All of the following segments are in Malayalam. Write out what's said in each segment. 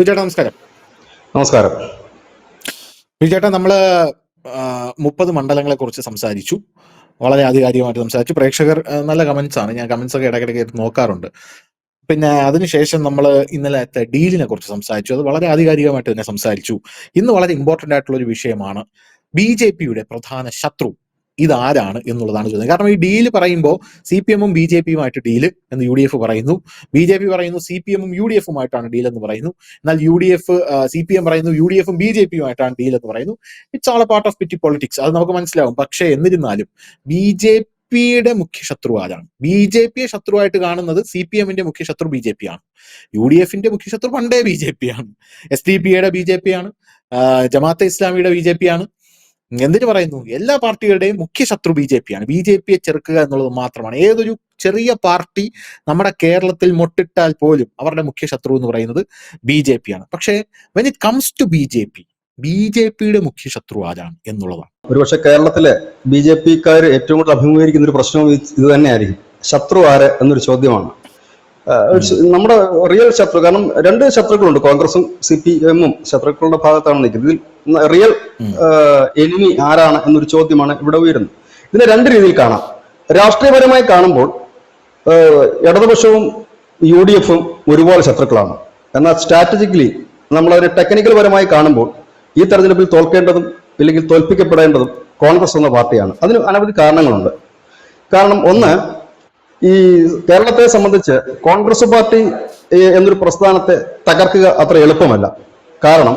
വിജയേട്ടാ നമസ്കാരം. നമസ്കാരം. വിജയേട്ടാ, നമ്മള് 30 മണ്ഡലങ്ങളെ കുറിച്ച് സംസാരിച്ചു. വളരെ ആധികാരികമായിട്ട് സംസാരിച്ചു. പ്രേക്ഷകർ നല്ല കമന്റ്സ് ആണ്. ഞാൻ കമന്റ്സ് ഒക്കെ ഇടയ്ക്കിടയ്ക്ക് നോക്കാറുണ്ട്. പിന്നെ അതിനുശേഷം നമ്മൾ ഇന്നലത്തെ ഡീലിനെ കുറിച്ച് സംസാരിച്ചു. അത് വളരെ ആധികാരികമായിട്ട് തന്നെ സംസാരിച്ചു. ഇന്ന് വളരെ ഇമ്പോർട്ടന്റ് ആയിട്ടുള്ള ഒരു വിഷയമാണ് BJP-യുടെ പ്രധാന ശത്രു ഇതാരാണ് എന്നുള്ളതാണ് ചോദ്യം. കാരണം ഈ ഡീല് പറയുമ്പോൾ CPM-ഉം BJP-യുമായിട്ട് ഡീല് എന്ന് UDF പറയുന്നു, BJP പറയുന്നു CPM-ഉം UDF-ഉമായിട്ടാണ് ഡീൽ എന്ന് പറയുന്നു. എന്നാൽ CPM പറയുന്നു UDF-ഉം BJP-യുമായിട്ടാണ് ഡീൽ എന്ന് പറയുന്നു. It's all a part of petty politics. അത് നമുക്ക് മനസ്സിലാവും. പക്ഷേ എന്നിരുന്നാലും BJP-യുടെ മുഖ്യ ശത്രു ആരാണ്? BJP-യെ ശത്രുവായിട്ട് കാണുന്നത് CPM-ന്റെ മുഖ്യ ശത്രു BJP-യാണ്. UDF-ന്റെ മുഖ്യ ശത്രു പണ്ടേ BJP-യാണ്. SDPയുടെ BJP-യാണ്. ജമാഅത്തെ ഇസ്ലാമിയുടെ BJP-യാണ്. എന്തിനു പറയുന്നു? എല്ലാ പാർട്ടികളുടെയും മുഖ്യ ശത്രു BJP-യാണ്. BJP-യെ ചെറുക്കുക എന്നുള്ളത് മാത്രമാണ്. ഏതൊരു ചെറിയ പാർട്ടി നമ്മുടെ കേരളത്തിൽ മൊട്ടിട്ടാൽ പോലും അവരുടെ മുഖ്യ ശത്രു എന്ന് പറയുന്നത് BJP-യാണ്. പക്ഷേ വെൻ ഇറ്റ് കംസ് ടു BJP-യുടെ മുഖ്യ ശത്രു ആരാണ് എന്നുള്ളതാണ്. ഒരുപക്ഷെ കേരളത്തിലെ BJP-ക്കാർ ഏറ്റവും കൂടുതൽ അഭിമുഖീകരിക്കുന്ന ഒരു പ്രശ്നവും ഇത് തന്നെയായിരിക്കും. ശത്രു ആര് എന്നൊരു ചോദ്യമാണ്. നമ്മുടെ റിയൽ ശത്രു, കാരണം രണ്ട് ശത്രുക്കളുണ്ട്, കോൺഗ്രസും CPM-ഉം ശത്രുക്കളുടെ ഭാഗത്താണ് നിൽക്കുന്നത്. ഇതിൽ റിയൽ എനിമി ആരാണ് എന്നൊരു ചോദ്യമാണ് ഇവിടെ ഉയരുന്നത്. ഇതിനെ രണ്ട് രീതിയിൽ കാണാം. രാഷ്ട്രീയപരമായി കാണുമ്പോൾ ഇടതുപക്ഷവും UDF-ഉം ഒരുപോലെ ശത്രുക്കളാണ്. എന്നാൽ സ്ട്രാറ്റജിക്കലി നമ്മളൊരു ടെക്നിക്കൽ പരമായി കാണുമ്പോൾ ഈ തെരഞ്ഞെടുപ്പിൽ തോൽക്കേണ്ടതും ഇല്ലെങ്കിൽ തോൽപ്പിക്കപ്പെടേണ്ടതും കോൺഗ്രസ് എന്ന പാർട്ടിയാണ്. അതിന് അനവധി കാരണങ്ങളുണ്ട്. കാരണം ഒന്ന്, ഈ കേരളത്തെ സംബന്ധിച്ച് കോൺഗ്രസ് പാർട്ടി എന്നൊരു പ്രസ്ഥാനത്തെ തകർക്കുക അത്ര എളുപ്പമല്ല. കാരണം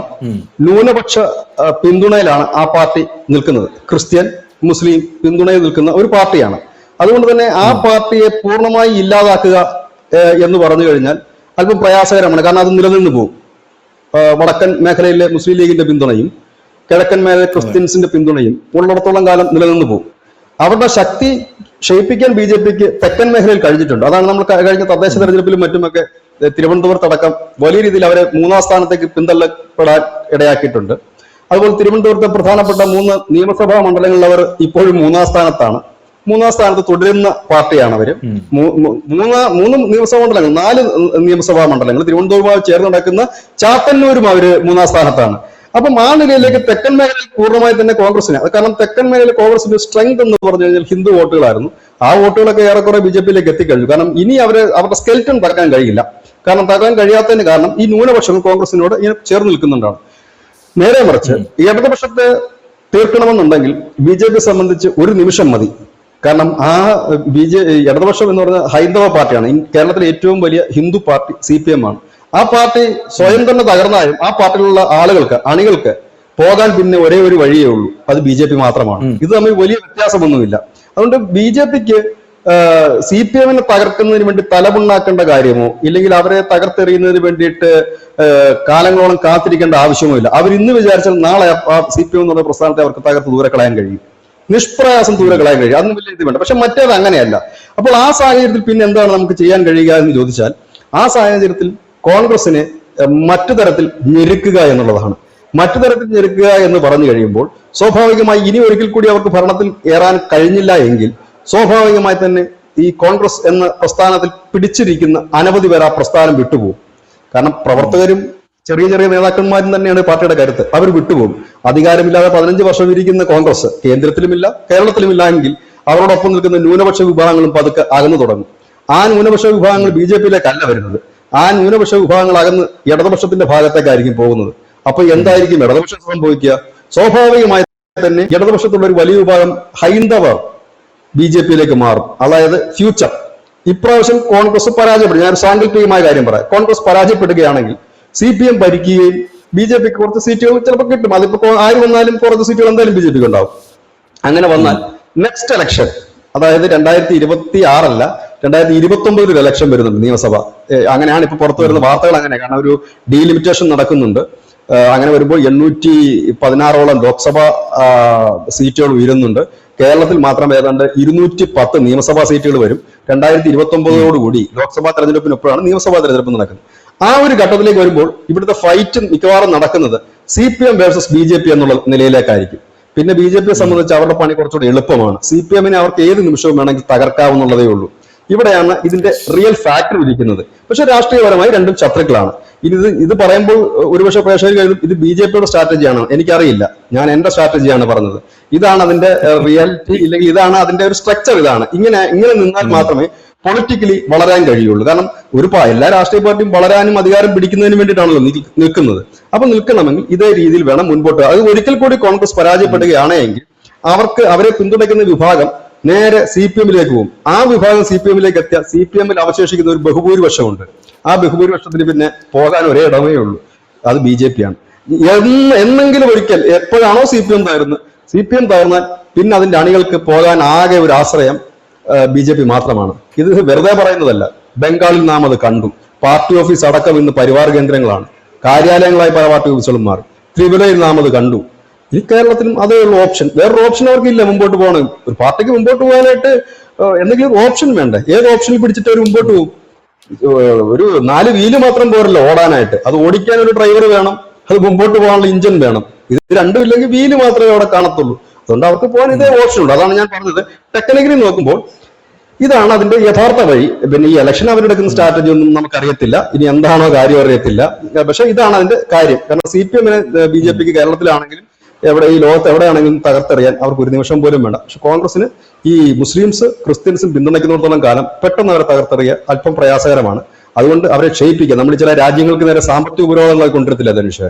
ന്യൂനപക്ഷ പിന്തുണയിലാണ് ആ പാർട്ടി നിൽക്കുന്നത്. ക്രിസ്ത്യൻ, മുസ്ലിം പിന്തുണയിൽ നിൽക്കുന്ന ഒരു പാർട്ടിയാണ്. അതുകൊണ്ട് തന്നെ ആ പാർട്ടിയെ പൂർണ്ണമായി ഇല്ലാതാക്കുക എന്ന് പറഞ്ഞു കഴിഞ്ഞാൽ അല്പം പ്രയാസകരമാണ്. കാരണം അത് നിലനിന്ന് പോകും. വടക്കൻ മേഖലയിലെ മുസ്ലിം ലീഗിന്റെ പിന്തുണയും കിഴക്കൻ മേഖല ക്രിസ്ത്യൻസിന്റെ പിന്തുണയും ഉള്ളിടത്തോളം കാലം നിലനിന്ന് പോകും. അവരുടെ ശക്തി ക്ഷയിപ്പിക്കാൻ BJP-ക്ക് തെക്കൻ മേഖലയിൽ കഴിഞ്ഞിട്ടുണ്ട്. അതാണ് നമ്മൾ കഴിഞ്ഞ തദ്ദേശ തെരഞ്ഞെടുപ്പിലും മറ്റുമൊക്കെ തിരുവനന്തപുരത്തടക്കം വലിയ രീതിയിൽ അവരെ 3ാം സ്ഥാനത്തേക്ക് പിന്തള്ളപ്പെടാൻ ഇടയാക്കിയിട്ടുണ്ട്. അതുപോലെ തിരുവനന്തപുരത്തെ പ്രധാനപ്പെട്ട 3 നിയമസഭാ മണ്ഡലങ്ങളിൽ അവർ ഇപ്പോഴും 3ാം സ്ഥാനത്താണ്. 3ാം സ്ഥാനത്ത് തുടരുന്ന പാർട്ടിയാണ് അവര്. 3 നിയമസഭാ മണ്ഡലങ്ങൾ, 4 നിയമസഭാ മണ്ഡലങ്ങൾ തിരുവനന്തപുരവുമായി ചേർന്ന് നടക്കുന്ന ചാത്തന്നൂരും അവര് 3ാം സ്ഥാനത്താണ്. അപ്പം ആ നിലയിലേക്ക് തെക്കൻ മേഖലയിൽ പൂർണ്ണമായി തന്നെ കോൺഗ്രസിന്, കാരണം തെക്കൻ മേഖലയിൽ കോൺഗ്രസിന്റെ സ്ട്രെങ്ത് എന്ന് പറഞ്ഞു കഴിഞ്ഞാൽ ഹിന്ദു വോട്ടുകളായിരുന്നു. ആ വോട്ടുകളൊക്കെ ഏറെക്കുറെ BJP-യിലേക്ക് എത്തിക്കഴിഞ്ഞു. കാരണം ഇനി അവരുടെ സ്കെൽറ്റൺ തകർക്കാൻ കഴിയില്ല. കാരണം തകരാൻ കഴിയാത്തതിന് കാരണം ഈ ന്യൂനപക്ഷങ്ങൾ കോൺഗ്രസിനോട് ഇങ്ങനെ ചേർന്ന് നിൽക്കുന്നുണ്ടാണ്. നേരെ മറിച്ച് ഈ ഇടതുപക്ഷത്തെ തീർക്കണമെന്നുണ്ടെങ്കിൽ BJP സംബന്ധിച്ച് ഒരു നിമിഷം മതി. കാരണം ആ ഇടതുപക്ഷം എന്ന് പറഞ്ഞ ഹൈന്ദവ പാർട്ടിയാണ്. കേരളത്തിലെ ഏറ്റവും വലിയ ഹിന്ദു പാർട്ടി CPM ആണ്. ആ പാർട്ടി സ്വയം തന്നെ തകർന്നാലും ആ പാർട്ടിയിലുള്ള ആളുകൾക്ക്, അണികൾക്ക് പോകാൻ പിന്നെ ഒരേ ഒരു വഴിയേ ഉള്ളൂ, അത് BJP മാത്രമാണ്. ഇത് തമ്മിൽ വലിയ വ്യത്യാസമൊന്നുമില്ല. അതുകൊണ്ട് BJP-ക്ക് CPM-നെ തകർക്കുന്നതിന് വേണ്ടി തലമുണ്ടാക്കേണ്ട കാര്യമോ ഇല്ലെങ്കിൽ അവരെ തകർത്തെറിയുന്നതിന് വേണ്ടിയിട്ട് കാലങ്ങളോളം കാത്തിരിക്കേണ്ട ആവശ്യമോ ഇല്ല. അവർ ഇന്ന് വിചാരിച്ചാൽ നാളെ CPM എന്ന് പറഞ്ഞ പ്രസ്ഥാനത്തെ അവർക്ക് തകർത്ത് ദൂരെ കളയാൻ കഴിയും. നിഷ്പ്രയാസം ദൂരെ കളയാൻ കഴിയും. അതൊന്നും വലിയ ഇത് വേണ്ട. പക്ഷെ മറ്റേത് അങ്ങനെയല്ല. അപ്പോൾ ആ സാഹചര്യത്തിൽ പിന്നെ എന്താണ് നമുക്ക് ചെയ്യാൻ കഴിയുക എന്ന് ചോദിച്ചാൽ, ആ സാഹചര്യത്തിൽ കോൺഗ്രസിനെ മറ്റു തരത്തിൽ ഞെരുക്കുക എന്നുള്ളതാണ്. മറ്റു തരത്തിൽ ഞെരുക്കുക എന്ന് പറഞ്ഞു കഴിയുമ്പോൾ സ്വാഭാവികമായി ഇനി ഒരിക്കൽ കൂടി അവർക്ക് ഭരണത്തിൽ ഏറാൻ കഴിഞ്ഞില്ല എങ്കിൽ സ്വാഭാവികമായി തന്നെ ഈ കോൺഗ്രസ് എന്ന പ്രസ്ഥാനത്തിൽ പിടിച്ചിരിക്കുന്ന അനവധി പേർ ആ പ്രസ്ഥാനം വിട്ടുപോകും. കാരണം പ്രവർത്തകരും ചെറിയ ചെറിയ നേതാക്കന്മാരും തന്നെയാണ് പാർട്ടിയുടെ കരുത്ത്. അവർ വിട്ടുപോകും. അധികാരമില്ലാതെ 15 വർഷം ഇരിക്കുന്ന കോൺഗ്രസ് കേന്ദ്രത്തിലുമില്ല കേരളത്തിലുമില്ല എങ്കിൽ അവരോടൊപ്പം നിൽക്കുന്ന ന്യൂനപക്ഷ വിഭാഗങ്ങളും പതുക്കെ അകന്നു തുടങ്ങും. ആ ന്യൂനപക്ഷ വിഭാഗങ്ങൾ BJP-യിലേക്കല്ല വരുന്നത്. ആ ന്യൂനപക്ഷ വിഭാഗങ്ങൾ അകന്ന് ഇടതുപക്ഷത്തിന്റെ ഭാഗത്തേക്കായിരിക്കും പോകുന്നത്. അപ്പൊ എന്തായിരിക്കും ഇടതുപക്ഷം സംഭവിക്കുക? സ്വാഭാവികമായി തന്നെ ഇടതുപക്ഷത്തുള്ള ഒരു വലിയ വിഭാഗം ഹൈന്ദവർ BJP-യിലേക്ക് മാറും. അതായത് ഫ്യൂച്ചർ ഇപ്രാവശ്യം കോൺഗ്രസ് പരാജയപ്പെടും. ഞാൻ സാങ്കല്പികമായ കാര്യം പറയാം. കോൺഗ്രസ് പരാജയപ്പെടുകയാണെങ്കിൽ CPM ഭരിക്കുകയും BJP-ക്ക് കുറച്ച് സീറ്റുകൾ ചിലപ്പോൾ കിട്ടും. അതിപ്പോ ആര് വന്നാലും കുറച്ച് സീറ്റുകൾ എന്തായാലും BJP-ക്ക് ഉണ്ടാവും. അങ്ങനെ വന്നാൽ നെക്സ്റ്റ് ഇലക്ഷൻ, അതായത് 2026 അല്ല 2029 ഒരു ഇലക്ഷൻ വരുന്നുണ്ട് നിയമസഭ. അങ്ങനെയാണ് ഇപ്പൊ പുറത്തു വരുന്ന വാർത്തകൾ. അങ്ങനെ കാരണം ഒരു ഡീലിമിറ്റേഷൻ നടക്കുന്നുണ്ട്. അങ്ങനെ വരുമ്പോൾ 816ഓളം ലോക്സഭാ സീറ്റുകൾ ഉയരുന്നുണ്ട്. കേരളത്തിൽ മാത്രം ഏതാണ്ട് 210 നിയമസഭാ സീറ്റുകൾ വരും. 2029ഓടുകൂടി ലോക്സഭാ തെരഞ്ഞെടുപ്പിനൊപ്പമാണ് നിയമസഭാ തെരഞ്ഞെടുപ്പ് നടക്കുന്നത്. ആ ഒരു ഘട്ടത്തിലേക്ക് വരുമ്പോൾ ഇവിടുത്തെ ഫൈറ്റ് മിക്കവാറും നടക്കുന്നത് CPM വേഴ്സസ് BJP എന്നുള്ള നിലയിലേക്കായിരിക്കും. പിന്നെ BJP-യെ സംബന്ധിച്ച് അവരുടെ പണി കുറച്ചുകൂടി എളുപ്പമാണ്. CPM-നെ അവർക്ക് ഏത് നിമിഷവും വേണമെങ്കിൽ തകർക്കാവുന്നതേ ഉള്ളൂ. ഇവിടെയാണ് ഇതിന്റെ റിയൽ ഫാക്ടർ ഇരിക്കുന്നത്. പക്ഷെ രാഷ്ട്രീയപരമായി രണ്ടും ശത്രുക്കളാണ്. ഇത് പറയുമ്പോൾ ഒരുപക്ഷെ പ്രേക്ഷകർ കരുതും ഇത് BJP-യുടെ സ്ട്രാറ്റജിയാണ്. എനിക്കറിയില്ല, ഞാൻ എന്റെ സ്ട്രാറ്റജിയാണ് പറഞ്ഞത്. ഇതാണ് അതിന്റെ റിയാലിറ്റി, ഇല്ലെങ്കിൽ ഇതാണ് അതിന്റെ ഒരു സ്ട്രക്ചർ. ഇതാണ് ഇങ്ങനെ നിന്നാൽ മാത്രമേ പൊളിറ്റിക്കലി വളരാൻ കഴിയുള്ളൂ. കാരണം എല്ലാ രാഷ്ട്രീയ പാർട്ടിയും വളരാനും അധികാരം പിടിക്കുന്നതിന് വേണ്ടിയിട്ടാണല്ലോ നിൽക്കുന്നത്. അപ്പൊ നിൽക്കണമെങ്കിൽ ഇതേ രീതിയിൽ വേണം മുൻപോട്ട്. അത് ഒരിക്കൽ കൂടി കോൺഗ്രസ് പരാജയപ്പെടുകയാണെങ്കിൽ അവരെ പിന്തുണയ്ക്കുന്ന വിഭാഗം നേരെ CPM-ലേക്ക് പോകും. ആ വിഭാഗം CPM-ലേക്ക് എത്തിയ CPM-ൽ അവശേഷിക്കുന്ന ഒരു ബഹുഭൂരിപക്ഷമുണ്ട്. ആ ബഹുഭൂരിപക്ഷത്തിന് പിന്നെ പോകാൻ ഒരേ ഇടമേ ഉള്ളൂ, അത് BJP-ആണ്. എന്നെങ്കിലും ഒരിക്കൽ എപ്പോഴാണോ CPM തകർന്നാൽ പിന്നെ അതിന്റെ അണികൾക്ക് പോകാൻ ആകെ ഒരു ആശ്രയം BJP മാത്രമാണ്. ഇത് വെറുതെ പറയുന്നതല്ല. ബംഗാളിൽ നാം അത് കണ്ടു. പാർട്ടി ഓഫീസ് അടക്കം ഇന്ന് പരിവാർ കേന്ദ്രങ്ങളാണ്, കാര്യാലയങ്ങളായി പല പാർട്ടി ഓഫീസുകളും മാറി. ത്രിപുരയിൽ നാം അത് കണ്ടു. ഈ കേരളത്തിലും അതേ ഉള്ള ഓപ്ഷൻ, വേറൊരു ഓപ്ഷൻ അവർക്കില്ല. മുമ്പോട്ട് പോകണം, ഒരു പാർട്ടിക്ക് മുമ്പോട്ട് പോകാനായിട്ട് എന്തെങ്കിലും ഓപ്ഷൻ വേണ്ടേ? ഏത് ഓപ്ഷനിൽ പിടിച്ചിട്ട് അവർ മുമ്പോട്ട് പോകും? ഒരു 4 വീല് മാത്രം പോരല്ലോ ഓടാനായിട്ട്, അത് ഓടിക്കാൻ ഒരു ഡ്രൈവർ വേണം, അത് മുമ്പോട്ട് പോകാനുള്ള ഇഞ്ചൻ വേണം. ഇത് രണ്ടും ഇല്ലെങ്കിൽ വീല് മാത്രമേ അവിടെ കാണത്തുള്ളൂ. അതുകൊണ്ട് അവർക്ക് പോകാൻ ഇതേ ഓപ്ഷൻ ഉണ്ട്. അതാണ് ഞാൻ പറഞ്ഞത്. ടെക്നിക്കലി നോക്കുമ്പോൾ ഇതാണ് അതിന്റെ യഥാർത്ഥ വഴി. പിന്നെ ഈ ഇലക്ഷൻ അവരെടുക്കുന്ന സ്ട്രാറ്റജി ഒന്നും നമുക്കറിയത്തില്ല, ഇനി എന്താണോ കാര്യം അറിയത്തില്ല. പക്ഷെ ഇതാണ് അതിന്റെ കാര്യം. കാരണം CPM-നെ BJP-ക്ക് കേരളത്തിലാണെങ്കിലും ഈ ലോകത്ത് എവിടെയാണെങ്കിലും തകർത്തെറിയാൻ അവർക്ക് ഒരു നിമിഷം പോലും വേണ്ട. പക്ഷെ കോൺഗ്രസിന് ഈ മുസ്ലിംസ് ക്രിസ്ത്യൻസും പിന്തുണയ്ക്കുന്നിടത്തോളം കാലം പെട്ടെന്ന് അവരെ തകർത്തെറിയാൻ അല്പം പ്രയാസകരമാണ്. അതുകൊണ്ട് അവരെ ക്ഷയിപ്പിക്കുക. നമ്മൾ ചില രാജ്യങ്ങൾക്ക് നേരെ സാമ്പത്തിക ഉപരോധങ്ങളൊക്കെ കൊണ്ടുവരത്തില്ല ധനുഷ്?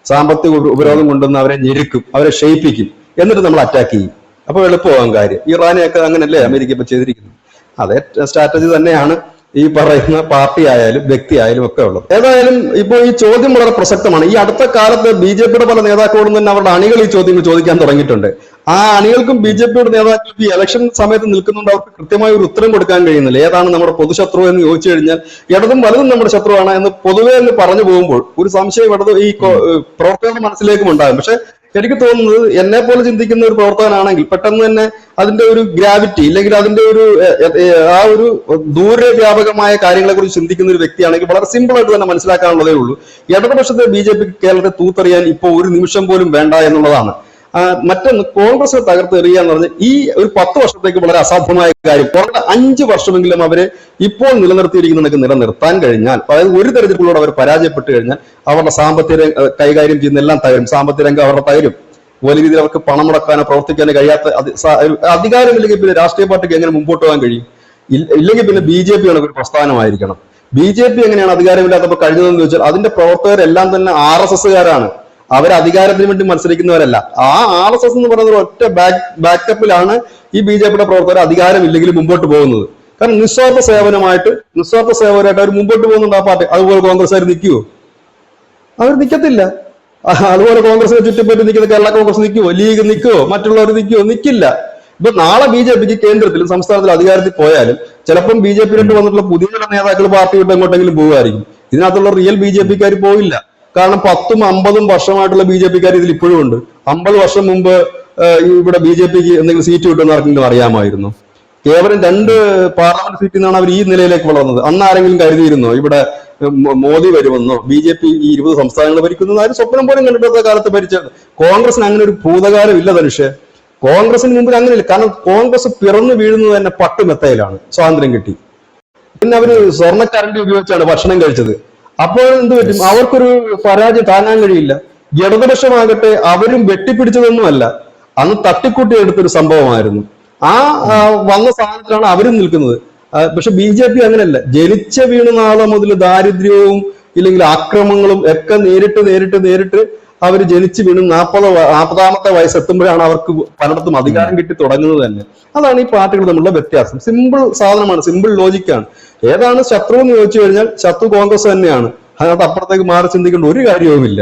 സാമ്പത്തിക ഉപരോധം കൊണ്ടുവന്ന് അവരെ ഞെരുക്കും, അവരെ ക്ഷയിപ്പിക്കും, എന്നിട്ട് നമ്മൾ അറ്റാക്ക് ചെയ്യും. അപ്പൊ എളുപ്പമാകും കാര്യം. ഇറാനെയൊക്കെ അങ്ങനല്ലേ അമേരിക്ക ഇപ്പൊ ചെയ്തിരിക്കുന്നത്? അതേ സ്ട്രാറ്റജി തന്നെയാണ് ഈ പറയുന്ന പാർട്ടി ആയാലും വ്യക്തി ആയാലും ഒക്കെ ഉള്ളത്. ഏതായാലും ഇപ്പോൾ ഈ ചോദ്യം വളരെ പ്രസക്തമാണ്. ഈ അടുത്ത കാലത്ത് BJP-യുടെ പല നേതാക്കളോടും തന്നെ അവരുടെ അണികൾ ഈ ചോദ്യങ്ങൾ ചോദിക്കാൻ തുടങ്ങിയിട്ടുണ്ട്. ആ അണികൾക്കും BJP-യുടെ നേതാക്കൾക്കും ഈ ഇലക്ഷൻ സമയത്ത് നിൽക്കുന്നുണ്ട് അവർക്ക് കൃത്യമായ ഒരു ഉത്തരം കൊടുക്കാൻ കഴിയുന്നില്ല. ഏതാണ് നമ്മുടെ പൊതുശത്രു എന്ന് ചോദിച്ചു കഴിഞ്ഞാൽ ഇടതും വലതും നമ്മുടെ ശത്രുവാണ് എന്ന് പൊതുവെ എന്ന് പറഞ്ഞു പോകുമ്പോൾ ഒരു സംശയം ഈ പ്രവർത്തകരുടെ മനസ്സിലേക്കും ഉണ്ടാകും. പക്ഷെ എനിക്ക് തോന്നുന്നത് എന്നെ പോലെ ചിന്തിക്കുന്ന ഒരു പ്രവർത്തകനാണെങ്കിൽ പെട്ടെന്ന് തന്നെ അതിന്റെ ഒരു ഗ്രാവിറ്റി, ഇല്ലെങ്കിൽ അതിന്റെ ഒരു ദൂരവ്യാപകമായ കാര്യങ്ങളെ കുറിച്ച് ചിന്തിക്കുന്ന ഒരു വ്യക്തിയാണെങ്കിൽ വളരെ സിമ്പിൾ ആയിട്ട് തന്നെ മനസ്സിലാക്കാനുള്ളതേ ഉള്ളൂ. ഇടതുപക്ഷത്തെ BJP കേരളത്തെ തൂത്തെറിയാൻ ഇപ്പോൾ ഒരു നിമിഷം പോലും വേണ്ട എന്നുള്ളതാണ്. മറ്റൊന്ന്, കോൺഗ്രസ് തകർത്തെറിയുക എന്ന് പറഞ്ഞാൽ ഈ ഒരു 10 വർഷത്തേക്ക് വളരെ അസാധ്യമായ കാര്യം. കുറഞ്ഞ 5 വർഷമെങ്കിലും അവരെ ഇപ്പോൾ നിലനിർത്തിയിരിക്കുന്നതൊക്കെ നിലനിർത്താൻ കഴിഞ്ഞാൽ, അതായത് ഒരു തരത്തിലുള്ള അവർ പരാജയപ്പെട്ട് കഴിഞ്ഞാൽ അവരുടെ സാമ്പത്തിക കൈകാര്യം ചെയ്യുന്ന എല്ലാം തകരും. സാമ്പത്തിക രംഗം അവരുടെ തകരും. വലിയ രീതിയിൽ അവർക്ക് പണം മുടക്കാനോ പ്രവർത്തിക്കാനോ കഴിയാത്ത അധികാരമില്ലെങ്കിൽ പിന്നെ രാഷ്ട്രീയ പാർട്ടിക്ക് എങ്ങനെ മുമ്പോട്ട് പോകാൻ കഴിയും? ഇല്ലെങ്കിൽ പിന്നെ BJP ഒരു പ്രസ്ഥാനമായിരിക്കണം. BJP എങ്ങനെയാണ് അധികാരമില്ലാത്തപ്പോൾ കഴിഞ്ഞതെന്ന് ചോദിച്ചാൽ അതിന്റെ പ്രവർത്തകരെല്ലാം തന്നെ RSSകാരാണ്. അവർ അധികാരത്തിന് വേണ്ടി മത്സരിക്കുന്നവരല്ല. ആ RSS എന്ന് പറയുന്ന ഒറ്റ ബാക്കപ്പിലാണ് ഈ BJP-യുടെ പ്രവർത്തകർ അധികാരമില്ലെങ്കിൽ മുമ്പോട്ട് പോകുന്നത്. കാരണം നിസ്വാർത്ഥ സേവനമായിട്ട് അവർ മുമ്പോട്ട് പോകുന്നുണ്ട് ആ പാർട്ടി. അതുപോലെ കോൺഗ്രസ്സുകാർ നിൽക്കുവോ? അവർ നിൽക്കത്തില്ല. അതുപോലെ കോൺഗ്രസിനെ ചുറ്റിപ്പറ്റി നിൽക്കുന്ന കേരള കോൺഗ്രസ് നിൽക്കുവോ? ലീഗ് നിൽക്കുവോ? മറ്റുള്ളവർ നിൽക്കുവോ? നിൽക്കില്ല. ഇപ്പൊ നാളെ BJP-ക്ക് കേന്ദ്രത്തിലും സംസ്ഥാനത്തിലും അധികാരത്തിൽ പോയാലും ചിലപ്പം BJP-യിലോട്ട് വന്നിട്ടുള്ള പുതിയ ചില നേതാക്കൾ പാർട്ടി വിട്ട് എങ്ങോട്ടെങ്കിലും പോകുമായിരിക്കും. ഇതിനകത്തുള്ള റിയൽ BJP-ക്കാർ പോവില്ല. കാരണം 10ഉം 50ഉം വർഷമായിട്ടുള്ള BJP-ക്കാർ ഇതിൽ ഇപ്പോഴും ഉണ്ട്. 50 വർഷം മുമ്പ് ഇവിടെ BJP-ക്ക് എന്തെങ്കിലും സീറ്റ് കിട്ടുമെന്ന് ആർക്കെങ്കിലും അറിയാമായിരുന്നു? കേവലം 2 പാർലമെന്റ് സീറ്റിൽ നിന്നാണ് അവർ ഈ നിലയിലേക്ക് വളർന്നത്. അന്ന് ആരെങ്കിലും കരുതിയിരുന്നോ ഇവിടെ മോദി വരുമെന്നോ? BJP ഈ 20 സംസ്ഥാനങ്ങൾ ഭരിക്കുന്നത് ആരും സ്വപ്നം പോലും കണ്ടിട്ടുള്ള കാലത്ത് ഭരിച്ചത്. കോൺഗ്രസിന് അങ്ങനെ ഒരു ഭൂതകാലം ഇല്ല ധനുഷ്. കോൺഗ്രസിന് മുമ്പിൽ അങ്ങനെയില്ല. കാരണം കോൺഗ്രസ് പിറന്നു വീഴുന്നത് തന്നെ പട്ടുമെത്തയിലാണ്. സ്വാതന്ത്ര്യം കിട്ടി, പിന്നെ അവര് സ്വർണ്ണക്കരണ്ടി ഉപയോഗിച്ചാണ് ഭക്ഷണം കഴിച്ചത്. അപ്പോൾ എന്ത് പറ്റും? അവർക്കൊരു പരാജയം താങ്ങാൻ കഴിയില്ല. ഇടതുപക്ഷമാകട്ടെ അവരും വെട്ടിപ്പിടിച്ചതൊന്നുമല്ല, അന്ന് തട്ടിക്കൂട്ടി എടുത്തൊരു സംഭവമായിരുന്നു. വന്ന സ്ഥാനത്തിലാണ് അവരും നിൽക്കുന്നത്. പക്ഷെ BJP അങ്ങനെയല്ല. ജനിച്ച വീണ നാളെ മുതൽ ദാരിദ്ര്യവും ഇല്ലെങ്കിൽ ആക്രമണങ്ങളും ഒക്കെ നേരിട്ട് അവർ ജനിച്ചു വീണ് 40ാമത്തെ വയസ്സെത്തുമ്പോഴാണ് അവർക്ക് പലയിടത്തും അധികാരം കിട്ടി തുടങ്ങുന്നത് തന്നെ. അതാണ് ഈ പാർട്ടികൾ തമ്മിലുള്ള വ്യത്യാസം. സിമ്പിൾ സാധനമാണ്, സിമ്പിൾ ലോജിക്കാണ്. ഏതാണ് ശത്രു എന്ന് ചോദിച്ചു കഴിഞ്ഞാൽ ശത്രു കോൺഗ്രസ് തന്നെയാണ്. അതിനകത്ത് അപ്പുറത്തേക്ക് മാറി ചിന്തിക്കേണ്ട ഒരു കാര്യവുമില്ല.